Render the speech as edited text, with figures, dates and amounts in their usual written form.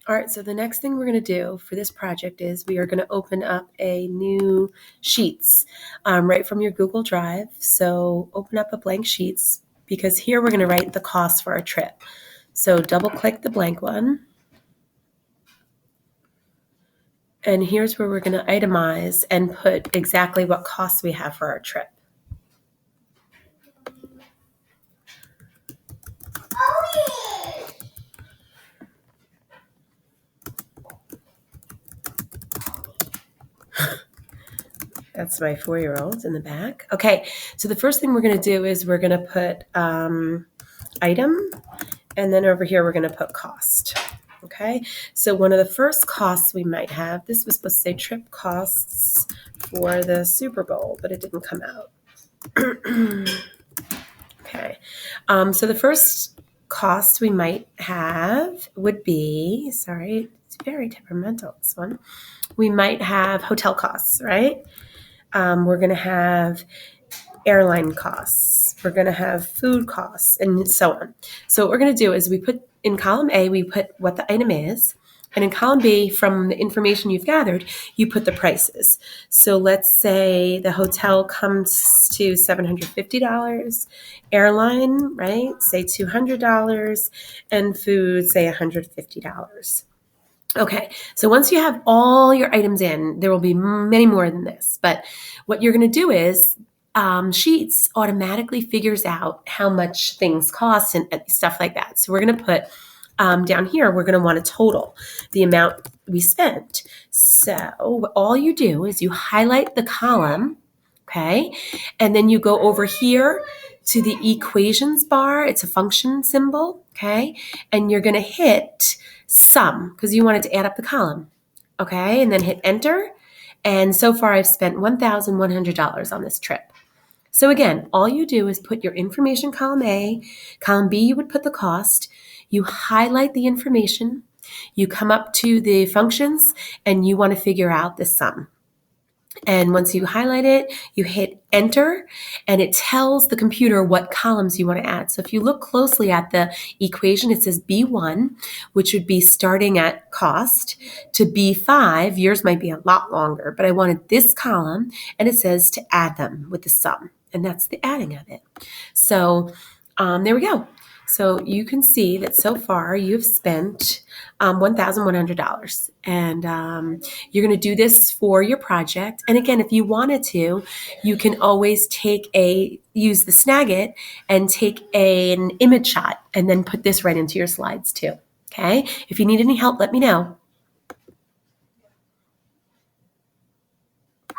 All right, so the next thing we're going to do for this project is we are going to open up a new Sheets right from your Google Drive. So open up a blank Sheets because here we're going to write the cost for our trip. So double click the blank one. And here's where we're going to itemize and put exactly what costs we have for our trip. That's my 4-year-old in the back. Okay, so the first thing we're going to do is we're going to put item, and then over here we're going to put cost. Okay, so one of the first costs we might have, this was supposed to say trip costs for the Super Bowl, but it didn't come out. Okay, so the first cost we might have would be, sorry, it's very temperamental, this one. We might have hotel costs, right? We're going to have airline costs. We're going to have food costs and so on. So what we're going to do is we put in column A, we put what the item is. And in column B, from the information you've gathered, you put the prices. So let's say the hotel comes to $750, airline, right, say $200, and food, say $150. Okay, so once you have all your items in, there will be many more than this. But what you're going to do is Sheets automatically figures out how much things cost and stuff like that. So we're going to put down here, we're going to want to total the amount we spent. So all you do is you highlight the column, okay, and then you go over here to the equations bar. It's a function symbol, okay, and you're going to hit sum because you wanted to add up the column, okay, and then hit enter. And so far I've spent $1,100 on this trip. So again, all you do is put your information column A, column B you would put the cost, you highlight the information, you come up to the functions, and you want to figure out the sum. And once you highlight it, you hit enter, and it tells the computer what columns you want to add. So if you look closely at the equation, it says B1, which would be starting at cost, to B5. Yours might be a lot longer, but I wanted this column, and it says to add them with the sum, and that's the adding of it. So there we go. So you can see that so far you've spent $1,100, and you're going to do this for your project. And again, if you wanted to, you can always use the Snagit and take an image shot and then put this right into your slides too. Okay. If you need any help, let me know.